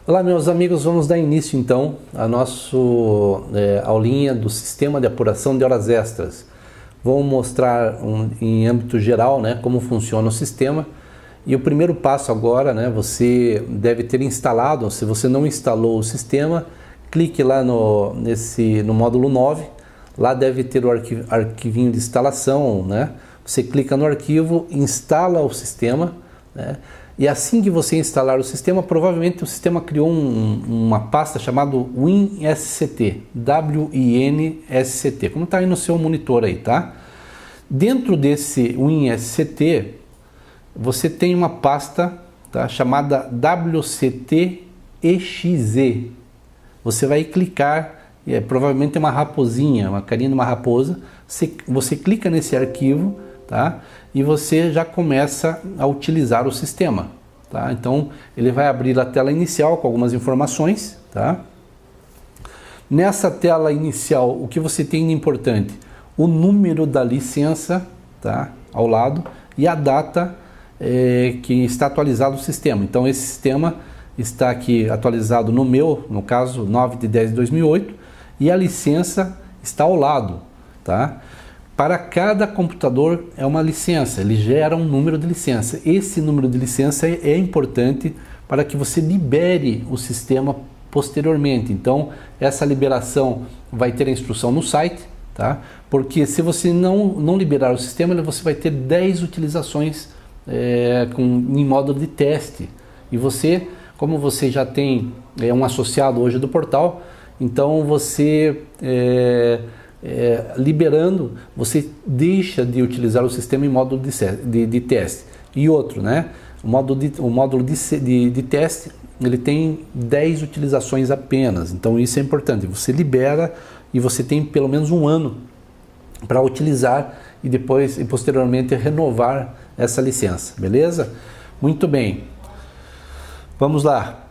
Olá, meus amigos, vamos dar início então à nossa aulinha do Sistema de Apuração de Horas Extras. Vou mostrar em âmbito geral, né, como funciona o sistema. E o primeiro passo agora, né, você deve ter instalado. Se você não instalou o sistema, clique lá no módulo 9. Lá deve ter o arquivinho de instalação, né? Você clica no arquivo, instala o sistema, né? E assim que você instalar o sistema, provavelmente o sistema criou uma pasta chamada WinSCT, W-I-N-S-C-T, como está aí no seu monitor aí, tá? Dentro desse WinSCT, você tem uma pasta, tá, chamada WCT-EXE. Você vai clicar, provavelmente é uma raposinha, uma carinha de uma raposa, você clica nesse arquivo, tá? E você já começa a utilizar o sistema, tá? Então ele vai abrir a tela inicial com algumas informações, tá? Nessa tela inicial, o que você tem de importante? O número da licença, tá? Ao lado, e a data que está atualizado o sistema. Então esse sistema está aqui atualizado no caso 9/10/2008, e a licença está ao lado, tá? Para cada computador é uma licença, ele gera um número de licença. Esse número de licença é importante para que você libere o sistema posteriormente. Então, essa liberação vai ter a instrução no site, tá? Porque se você não liberar o sistema, você vai ter 10 utilizações em módulo de teste. E você, como você já tem um associado hoje do portal, então você liberando, você deixa de utilizar o sistema em módulo de teste. E outro, né? O módulo de teste, ele tem 10 utilizações apenas. Então isso é importante. Você libera e você tem pelo menos um ano para utilizar e depois e posteriormente renovar essa licença, beleza? Muito bem. Vamos lá.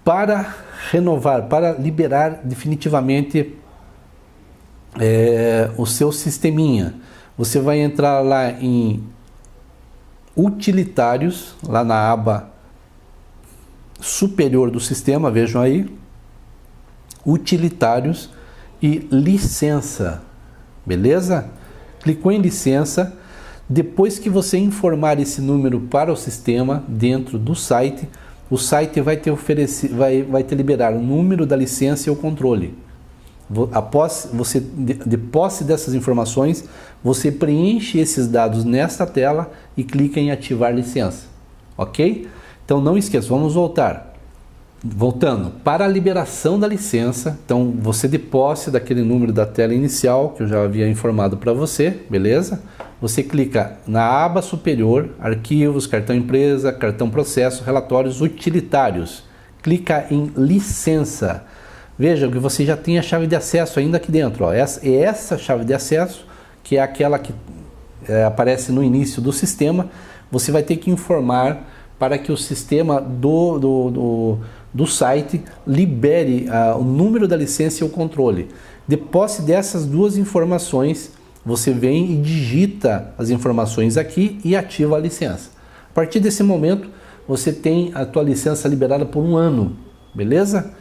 Para renovar, para liberar definitivamente o seu sisteminha, você vai entrar lá em utilitários, lá na aba superior do sistema, vejam aí, utilitários e licença, beleza? Clicou em licença. Depois que você informar esse número para o sistema dentro do site, o site vai te liberar o número da licença e o controle. Após de posse dessas informações, você preenche esses dados nesta tela e clica em ativar licença, ok? Então não esqueça, vamos voltando para a liberação da licença. Então você de posse daquele número da tela inicial que eu já havia informado para você, beleza? Você clica na aba superior, arquivos, cartão empresa, cartão processo, relatórios utilitários, clica em licença. Veja que você já tem a chave de acesso ainda aqui dentro, ó. Essa chave de acesso, que é aquela que aparece no início do sistema, você vai ter que informar para que o sistema do site libere o número da licença e o controle. De posse dessas duas informações, você vem e digita as informações aqui e ativa a licença. A partir desse momento, você tem a tua licença liberada por um ano, beleza?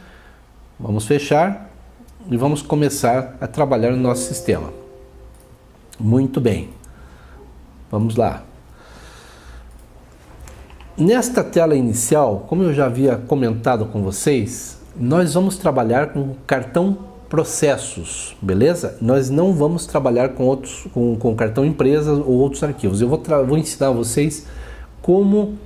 Vamos fechar e vamos começar a trabalhar no nosso sistema. Muito bem. Vamos lá. Nesta tela inicial, como eu já havia comentado com vocês, nós vamos trabalhar com cartão processos, beleza? Nós não vamos trabalhar com cartão empresa ou outros arquivos. Eu vou ensinar vocês como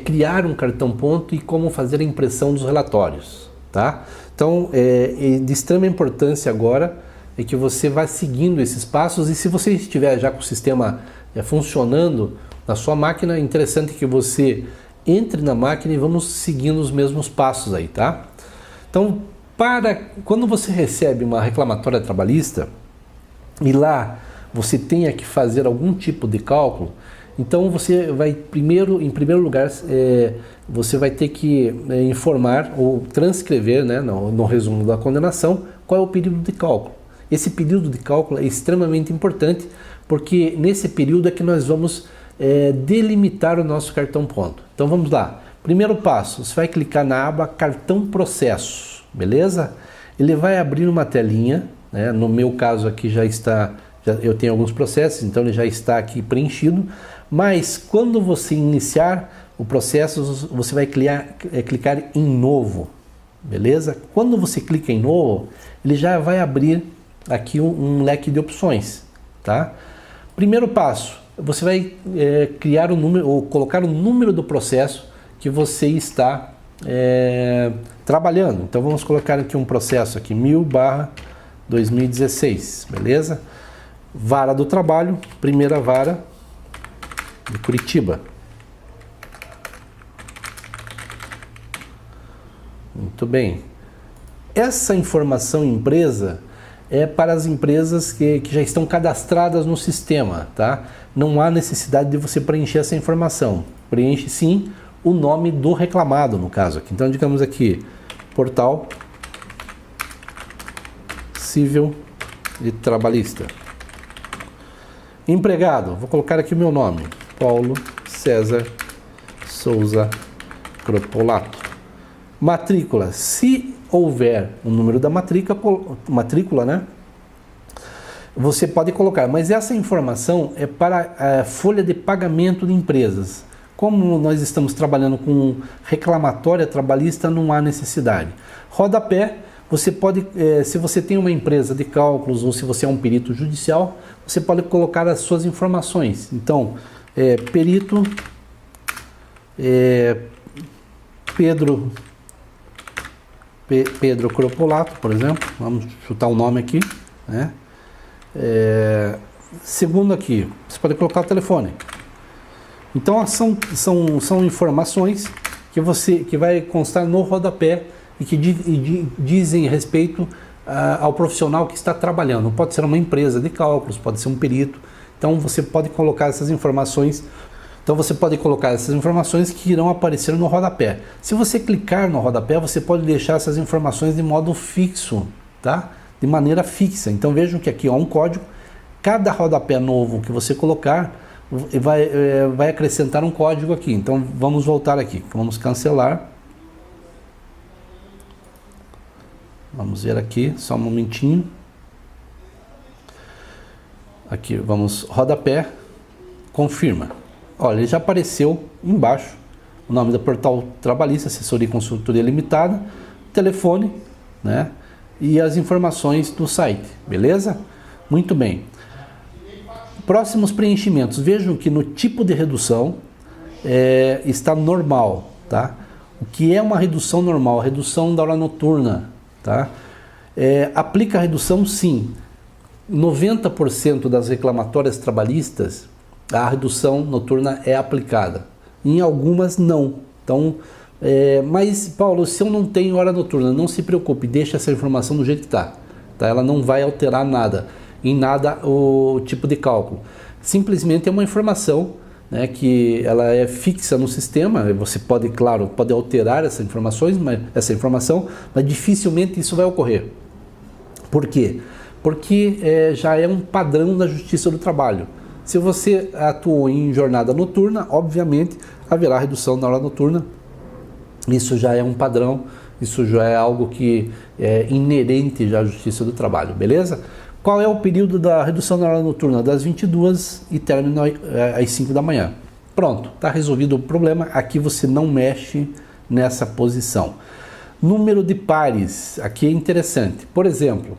criar um cartão ponto e como fazer a impressão dos relatórios, tá? Então, de extrema importância agora é que você vá seguindo esses passos, e se você estiver já com o sistema funcionando na sua máquina, é interessante que você entre na máquina e vamos seguindo os mesmos passos aí, tá? Então, quando você recebe uma reclamatória trabalhista e lá você tenha que fazer algum tipo de cálculo, então você vai em primeiro lugar, você vai ter que informar ou transcrever, né, no resumo da condenação, qual é o período de cálculo. Esse período de cálculo é extremamente importante, porque nesse período é que nós vamos delimitar o nosso cartão ponto. Então vamos lá. Primeiro passo, você vai clicar na aba Cartão Processo, beleza? Ele vai abrir uma telinha, né? No meu caso aqui já está, eu tenho alguns processos, então ele já está aqui preenchido, mas quando você iniciar o processo, você vai clicar em Novo, beleza? Quando você clica em Novo, ele já vai abrir aqui um leque de opções, tá? Primeiro passo, você vai criar o número, ou colocar o número do processo que você está trabalhando. Então vamos colocar aqui um processo aqui, 1000/2016, beleza? Vara do trabalho, primeira vara de Curitiba. Muito bem. Essa informação empresa é para as empresas que já estão cadastradas no sistema, tá? Não há necessidade de você preencher essa informação. Preenche sim o nome do reclamado, no caso aqui. Então, digamos aqui, Portal Civil e Trabalhista. Empregado, vou colocar aqui o meu nome, Paulo César Souza Cropolato. Matrícula, se houver o número da matrícula, né? Você pode colocar, mas essa informação é para a folha de pagamento de empresas. Como nós estamos trabalhando com reclamatória trabalhista, não há necessidade. Rodapé, você pode, se você tem uma empresa de cálculos ou se você é um perito judicial, você pode colocar as suas informações. Então, perito Pedro Cropolato, por exemplo, vamos chutar o nome aqui, né? Segundo aqui, você pode colocar o telefone. Então são informações que vai constar no rodapé e que dizem respeito ao profissional que está trabalhando. Pode ser uma empresa de cálculos, pode ser um perito. Então você pode colocar essas informações. Então você pode colocar essas informações que irão aparecer no rodapé. Se você clicar no rodapé, você pode deixar essas informações de modo fixo, tá? De maneira fixa. Então vejam que aqui há um código. Cada rodapé novo que você colocar vai acrescentar um código aqui. Então vamos voltar aqui. Vamos cancelar. Vamos ver aqui, só um momentinho. Aqui, vamos rodapé, confirma. Olha, ele já apareceu embaixo o nome do Portal Trabalhista, Assessoria e Consultoria Limitada, telefone, né? E as informações do site, beleza? Muito bem. Próximos preenchimentos. Vejam que no tipo de redução está normal, tá? O que é uma redução normal? Redução da hora noturna, tá? Aplica a redução sim. 90% das reclamatórias trabalhistas, a redução noturna é aplicada. Em algumas não. Então, mas Paulo, se eu não tenho hora noturna, não se preocupe, deixa essa informação do jeito que está. Tá? Ela não vai alterar nada, em nada o tipo de cálculo. Simplesmente é uma informação, né, que ela é fixa no sistema. Você pode, claro, pode alterar essa informação, mas dificilmente isso vai ocorrer. Por quê? Porque já é um padrão da Justiça do Trabalho. Se você atuou em jornada noturna, obviamente haverá redução na hora noturna. Isso já é um padrão, isso já é algo que é inerente já à Justiça do Trabalho, beleza? Qual é o período da redução na hora noturna? Das 22 e termina às 5 da manhã. Pronto, está resolvido o problema. Aqui você não mexe nessa posição. Número de pares, aqui é interessante. Por exemplo,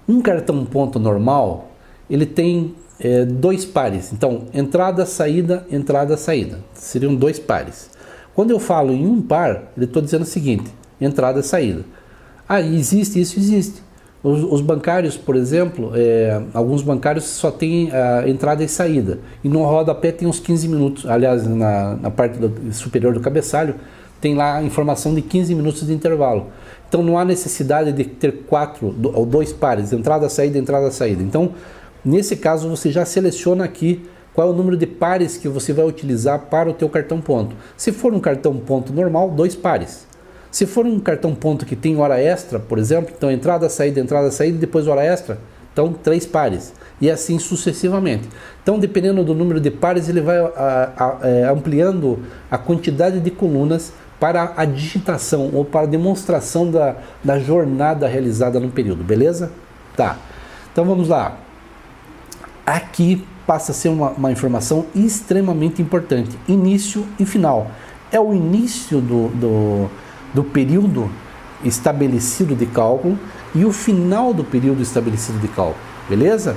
um cartão ponto normal, ele tem 2 pares. Então, entrada, saída, entrada, saída. Seriam 2 pares. Quando eu falo em um par, eu estou dizendo o seguinte: entrada, saída. Ah, existe isso? Existe. Os bancários, por exemplo, alguns bancários só têm entrada e saída. E no rodapé tem uns 15 minutos. Aliás, na parte superior do cabeçalho, tem lá a informação de 15 minutos de intervalo. Então não há necessidade de ter 4 ou 2 pares, entrada, saída, entrada, saída. Então, nesse caso, você já seleciona aqui qual é o número de pares que você vai utilizar para o teu cartão ponto. Se for um cartão ponto normal, 2 pares. Se for um cartão ponto que tem hora extra, por exemplo, então entrada, saída, e depois hora extra, Então 3 pares, e assim sucessivamente. Então, dependendo do número de pares, ele vai ampliando a quantidade de colunas para a digitação ou para a demonstração da jornada realizada no período, beleza? Tá, então vamos lá. Aqui passa a ser uma informação extremamente importante, início e final. É o início do período estabelecido de cálculo e o final do período estabelecido de cálculo, beleza?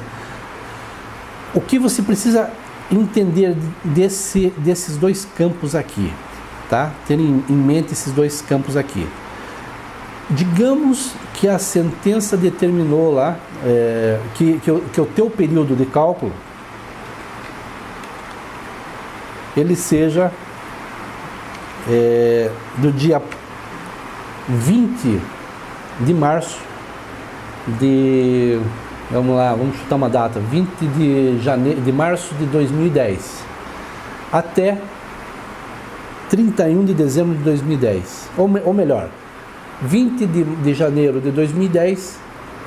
O que você precisa entender desses dois campos aqui, tá? Ter em mente esses dois campos aqui. Digamos que a sentença determinou lá que o teu período de cálculo ele seja do dia 20 de março de... Vamos lá, vamos chutar uma data, 20 de março de 2010 até 31 de dezembro de 2010, ou melhor, 20 de janeiro de 2010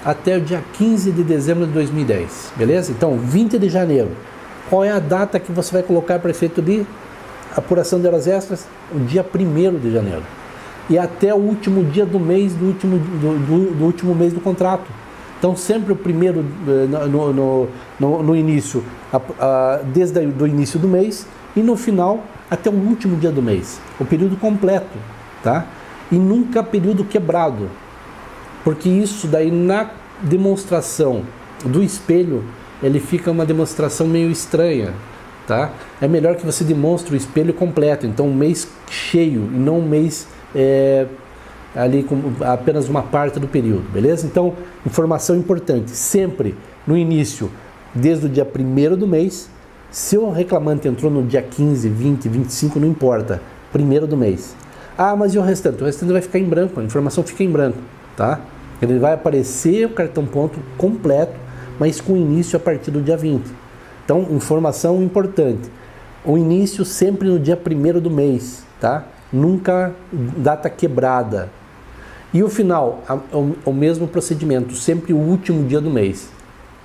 até o dia 15 de dezembro de 2010, beleza? Então, 20 de janeiro, qual é a data que você vai colocar para efeito de apuração de horas extras? O dia 1º de janeiro, e até o último dia do mês, do último mês do contrato. Então, sempre o primeiro no início, desde o início do mês, e no final até o último dia do mês, o período completo, tá? E nunca período quebrado, porque isso daí na demonstração do espelho, ele fica uma demonstração meio estranha, tá? É melhor que você demonstre o espelho completo, então um mês cheio, e não um mês ali com apenas uma parte do período, beleza? Então, informação importante, sempre no início, desde o dia 1º do mês. Se o reclamante entrou no dia 15, 20, 25, não importa, 1º do mês. Ah, mas e o restante? O restante vai ficar em branco, a informação fica em branco, tá? Ele vai aparecer o cartão ponto completo, mas com início a partir do dia 20. Então, informação importante, o início sempre no dia 1º do mês, tá? Nunca data quebrada. E o final, o mesmo procedimento, sempre o último dia do mês,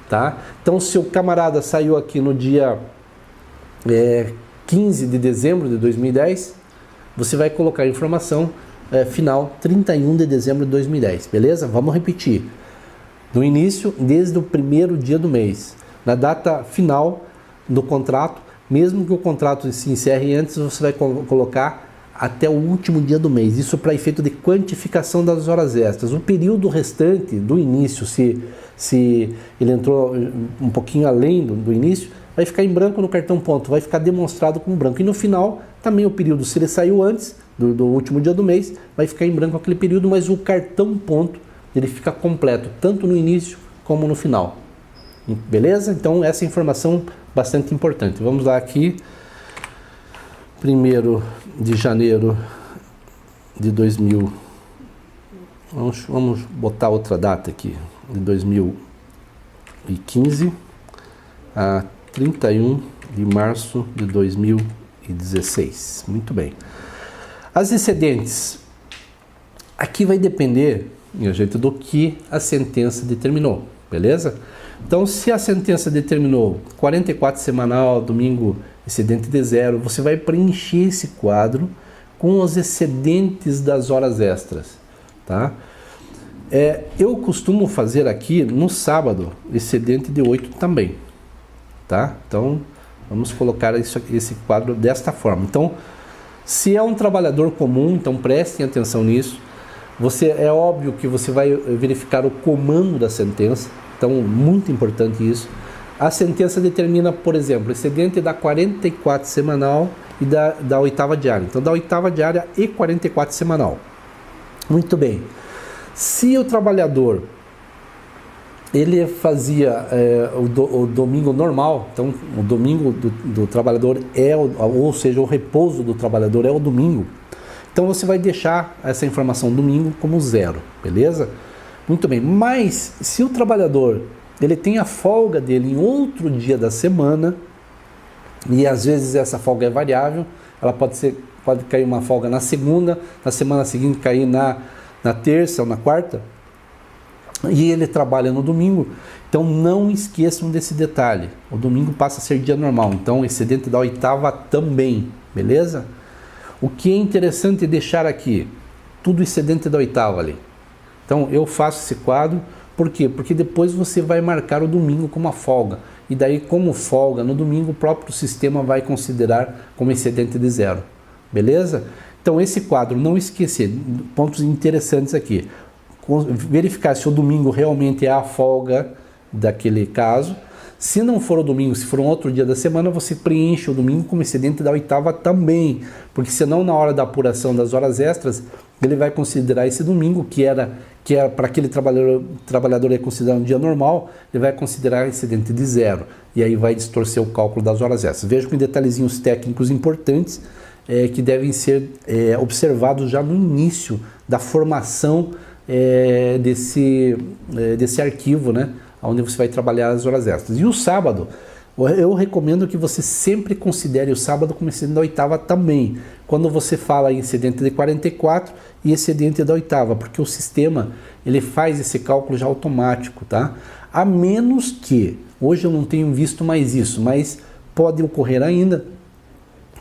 tá? Então, se o camarada saiu aqui no dia 15 de dezembro de 2010, você vai colocar a informação final 31 de dezembro de 2010, beleza? Vamos repetir. No início, desde o 1º dia do mês. Na data final do contrato, mesmo que o contrato se encerre antes, você vai colocar até o último dia do mês. Isso para efeito de quantificação das horas extras. O período restante do início, se ele entrou um pouquinho além do início, vai ficar em branco no cartão ponto, vai ficar demonstrado como branco. E no final, também o período, se ele saiu antes do último dia do mês, vai ficar em branco aquele período, mas o cartão ponto, ele fica completo, tanto no início como no final. Beleza? Então, essa é informação bastante importante. Vamos lá aqui. 1º de janeiro de 2000, vamos botar outra data aqui, de 2015 a 31 de março de 2016. Muito bem. As excedentes, aqui vai depender, minha gente, do que a sentença determinou, beleza? Então, se a sentença determinou 44 semanal, domingo excedente de 0, você vai preencher esse quadro com os excedentes das horas extras, tá? Eu costumo fazer aqui no sábado excedente de 8 também, tá? Então, vamos colocar esse quadro desta forma. Então, se é um trabalhador comum, então prestem atenção nisso. É óbvio que você vai verificar o comando da sentença, então muito importante isso. A sentença determina, por exemplo, excedente da 44 semanal e da 8ª diária. Então, da 8ª diária e 44 semanal. Muito bem. Se o trabalhador ele fazia o domingo normal, então o domingo do trabalhador ou seja, o repouso do trabalhador é o domingo, então você vai deixar essa informação domingo como 0, beleza? Muito bem. Mas se o trabalhador ele tem a folga dele em outro dia da semana, e às vezes essa folga é variável, ela pode cair uma folga na segunda, na semana seguinte cair na terça ou na quarta, e ele trabalha no domingo, então não esqueçam desse detalhe. O domingo passa a ser dia normal, então excedente da oitava também, beleza? O que é interessante deixar aqui, tudo excedente da oitava ali. Então eu faço esse quadro, por quê? Porque depois você vai marcar o domingo como uma folga, e daí como folga no domingo o próprio sistema vai considerar como excedente de zero, beleza? Então esse quadro, não esquecer, pontos interessantes aqui, verificar se o domingo realmente é a folga daquele caso. Se não for o domingo, se for um outro dia da semana, você preenche o domingo como excedente da oitava também, porque senão na hora da apuração das horas extras, ele vai considerar esse domingo, que era para aquele trabalhador é considerado um dia normal, ele vai considerar excedente de zero, e aí vai distorcer o cálculo das horas extras. Veja com detalhezinhos técnicos importantes que devem ser observados já no início da formação desse arquivo, né, onde você vai trabalhar as horas extras. E o sábado, eu recomendo que você sempre considere o sábado como excedente da oitava também, quando você fala em excedente de 44 e excedente da oitava, porque o sistema ele faz esse cálculo já automático, tá? A menos que, hoje eu não tenho visto mais isso, mas pode ocorrer ainda,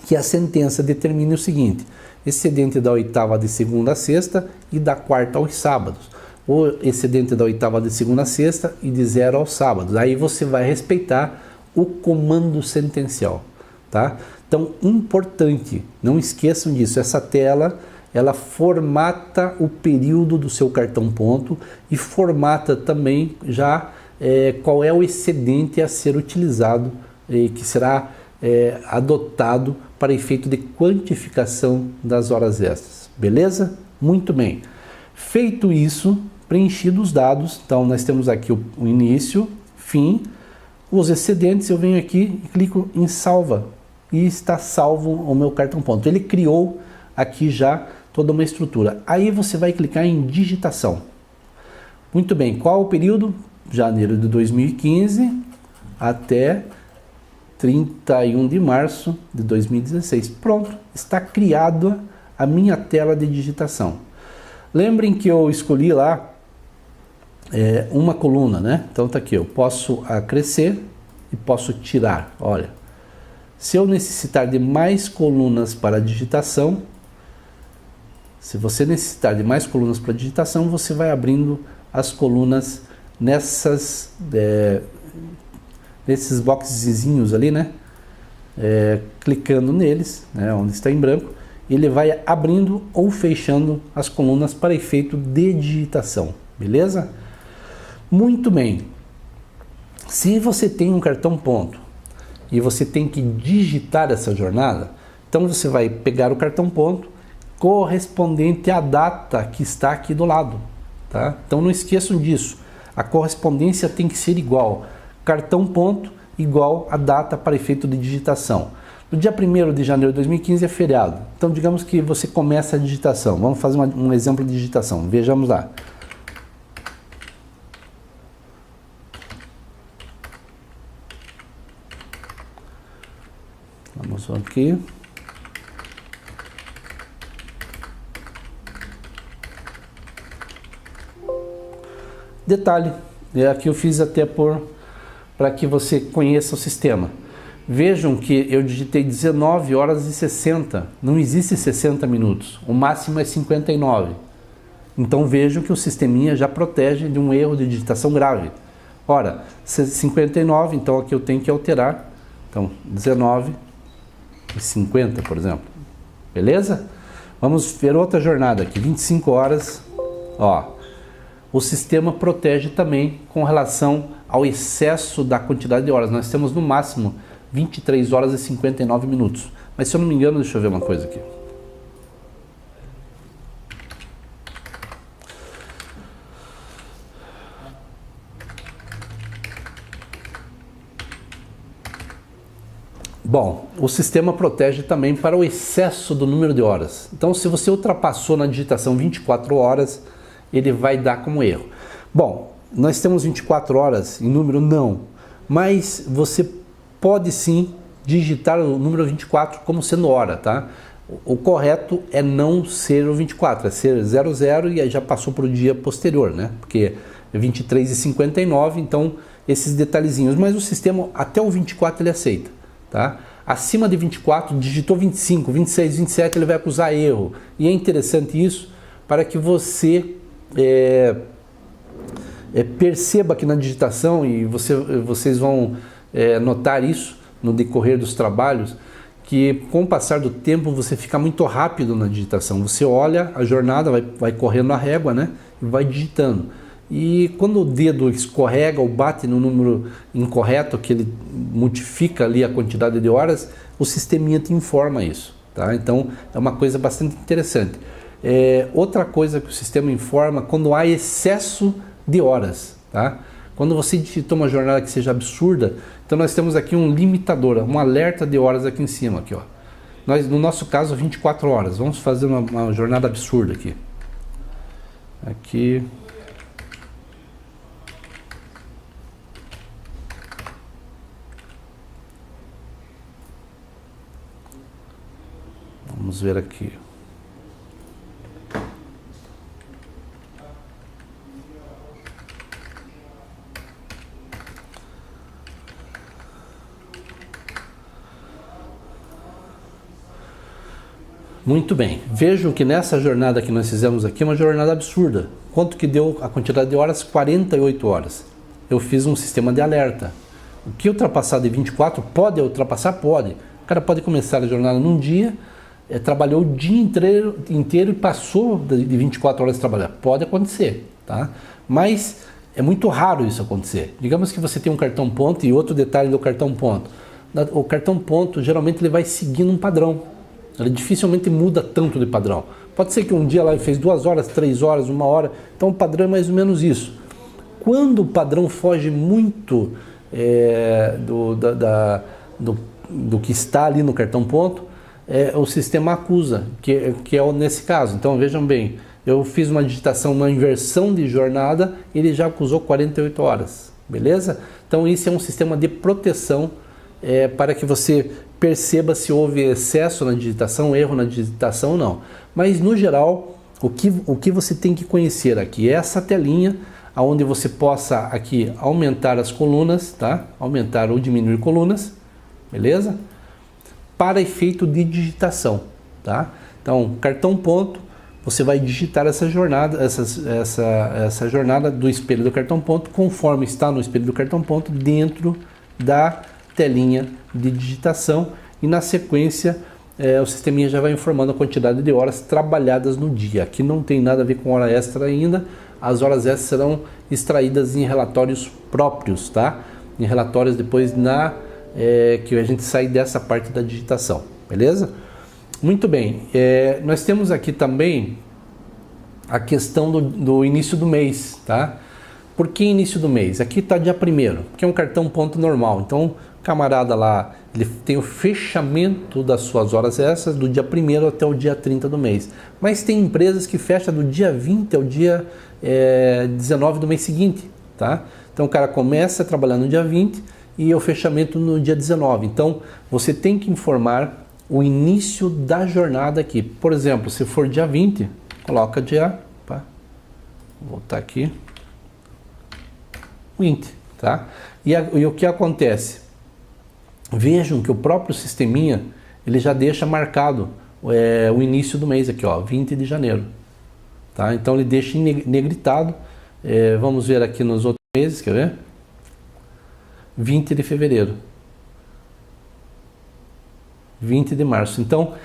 que a sentença determine o seguinte: excedente da oitava de segunda a sexta e da quarta aos sábados, ou excedente da oitava de segunda a sexta e de 0 aos sábados. Aí você vai respeitar o comando sentencial, tá? Então, importante, não esqueçam disso, essa tela, ela formata o período do seu cartão ponto e formata também já qual é o excedente a ser utilizado, que será adotado para efeito de quantificação das horas extras, beleza? Muito bem. Feito isso, preenchidos os dados, então nós temos aqui o início, fim, os excedentes, eu venho aqui e clico em salva e está salvo o meu cartão ponto. Ele criou aqui já toda uma estrutura. Aí você vai clicar em digitação. Muito bem, qual o período? Janeiro de 2015 até 31 de março de 2016. Pronto, está criada a minha tela de digitação. Lembrem que eu escolhi lá uma coluna, né? Então tá aqui, eu posso acrescer e posso tirar. Olha, se eu necessitar de mais colunas para digitação, se você necessitar de mais colunas para digitação, você vai abrindo as colunas nesses boxezinhos ali, né? Clicando neles, né, onde está em branco, ele vai abrindo ou fechando as colunas para efeito de digitação, beleza? Muito bem. Se você tem um cartão ponto e você tem que digitar essa jornada, então você vai pegar o cartão ponto correspondente à data que está aqui do lado, tá? Então não esqueçam disso. A correspondência tem que ser igual. Cartão ponto igual a data para efeito de digitação. No dia 1º de janeiro de 2015 é feriado. Então digamos que você começa a digitação. Vamos fazer um exemplo de digitação. Vejamos lá. Vamos aqui. Detalhe, aqui eu fiz até para que você conheça o sistema. Vejam que eu digitei 19 horas e 60, não existe 60 minutos, o máximo é 59. Então vejam que o sisteminha já protege de um erro de digitação grave. Ora, 59, então aqui eu tenho que alterar, então 19 e 50, por exemplo. Beleza? Vamos ver outra jornada aqui, 25 horas, ó. O sistema protege também com relação ao excesso da quantidade de horas. Nós temos no máximo 23 horas e 59 minutos. Mas se eu não me engano, deixa eu ver uma coisa aqui. Bom, o sistema protege também para o excesso do número de horas. Então, se você ultrapassou na digitação 24 horas, ele vai dar como erro. Bom, nós temos 24 horas em número? Não. Mas você pode sim digitar o número 24 como sendo hora, tá? O correto é não ser o 24, é ser 00 e aí já passou para o dia posterior, né? Porque 23h59, então esses detalhezinhos, mas o sistema até o 24 ele aceita, tá? Acima de 24, digitou 25, 26, 27, ele vai acusar erro. E é interessante isso para que você perceba que na digitação, e vocês vão notar isso no decorrer dos trabalhos, que com o passar do tempo você fica muito rápido na digitação. Você olha a jornada, vai correndo a régua, né? E vai digitando. E quando o dedo escorrega ou bate no número incorreto, que ele multiplica ali a quantidade de horas, o sisteminha te informa isso, tá? Então é uma coisa bastante interessante. Outra coisa que o sistema informa quando há excesso de horas, tá? Quando você digitou uma jornada que seja absurda, então nós temos aqui um limitador, um alerta de horas aqui em cima, aqui, ó. No nosso caso, 24 horas. Vamos fazer uma jornada absurda aqui. Aqui. Vamos ver aqui. Muito bem, vejam que nessa jornada que nós fizemos aqui é uma jornada absurda. Quanto que deu a quantidade de horas? 48 horas. Eu fiz um sistema de alerta. O que ultrapassar de 24 pode ultrapassar? Pode. O cara pode começar a jornada num dia, trabalhou o dia inteiro e passou de 24 horas de trabalhar. Pode acontecer, tá? Mas é muito raro isso acontecer. Digamos que você tem um cartão ponto, e outro detalhe do cartão ponto. O cartão ponto, geralmente, ele vai seguindo um padrão. Ele dificilmente muda tanto de padrão. Pode ser que um dia lá ele fez 2 horas, 3 horas, 1 hora. Então o padrão é mais ou menos isso. Quando o padrão foge muito do que está ali no cartão ponto, o sistema acusa, que é nesse caso. Então vejam bem, eu fiz uma digitação, uma inversão de jornada, ele já acusou 48 horas. Beleza? Então isso é um sistema de proteção para que você perceba se houve excesso na digitação, erro na digitação ou não. Mas no geral, o que você tem que conhecer aqui é essa telinha, onde você possa aqui aumentar as colunas, tá? Aumentar ou diminuir colunas, beleza? Para efeito de digitação, tá? Então, cartão ponto, você vai digitar essa jornada, essa jornada do espelho do cartão ponto, conforme está no espelho do cartão ponto, dentro da telinha de digitação, e na sequência o sisteminha já vai informando a quantidade de horas trabalhadas no dia. Aqui não tem nada a ver com hora extra ainda, as horas extras serão extraídas em relatórios próprios, tá? Em relatórios depois que a gente sai dessa parte da digitação, beleza? Muito bem, nós temos aqui também a questão do início do mês, tá? Por que início do mês? Aqui está dia 1º, que é um cartão ponto normal. Então, o camarada lá, ele tem o fechamento das suas horas extras do dia 1º até o dia 30 do mês. Mas tem empresas que fecham do dia 20 ao dia 19 do mês seguinte, tá? Então, o cara começa a trabalhar no dia 20 e o fechamento no dia 19. Então, você tem que informar o início da jornada aqui. Por exemplo, se for dia 20, coloca dia... Vou voltar aqui. 20, tá? E o que acontece? Vejam que o próprio sisteminha, ele já deixa marcado o início do mês aqui, ó, 20 de janeiro, tá? Então ele deixa negritado. Vamos ver aqui nos outros meses, quer ver? 20 de fevereiro, 20 de março. Então,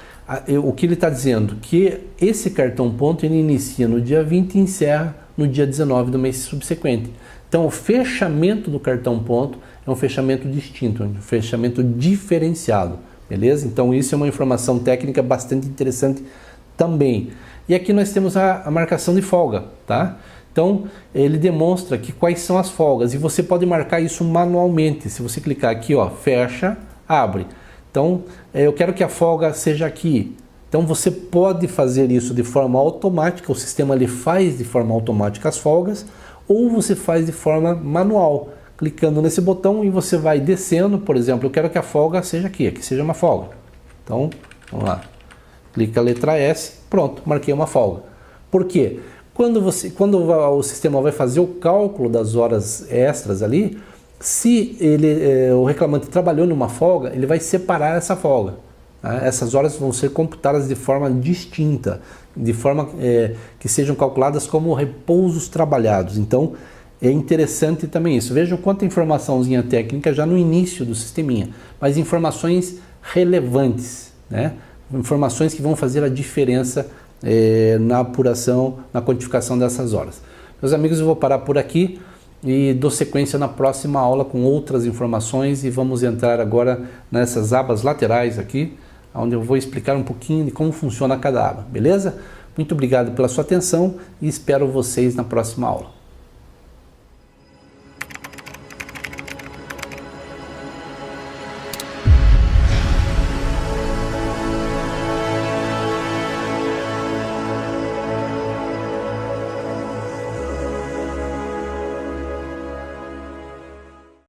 o que ele está dizendo? Que esse cartão ponto ele inicia no dia 20 e encerra no dia 19 do mês subsequente. Então, o fechamento do cartão ponto é um fechamento distinto, um fechamento diferenciado, beleza? Então, isso é uma informação técnica bastante interessante também. E aqui nós temos a marcação de folga, tá? Então, ele demonstra que quais são as folgas, e você pode marcar isso manualmente. Se você clicar aqui, ó, fecha, abre. Então, eu quero que a folga seja aqui. Então, você pode fazer isso de forma automática, o sistema ele faz de forma automática as folgas, ou você faz de forma manual, clicando nesse botão e você vai descendo. Por exemplo, eu quero que a folga seja aqui seja uma folga. Então, vamos lá. Clica a letra S, pronto, marquei uma folga. Por quê? quando o sistema vai fazer o cálculo das horas extras ali, se o reclamante trabalhou numa folga, ele vai separar essa folga. Tá? Essas horas vão ser computadas de forma distinta, de forma que sejam calculadas como repousos trabalhados. Então, é interessante também isso. Vejam quanta informaçãozinha técnica já no início do sisteminha, mas informações relevantes, né? Informações que vão fazer a diferença na apuração, na quantificação dessas horas. Meus amigos, eu vou parar por aqui e dou sequência na próxima aula com outras informações e vamos entrar agora nessas abas laterais aqui, onde eu vou explicar um pouquinho de como funciona cada aba, beleza? Muito obrigado pela sua atenção e espero vocês na próxima aula.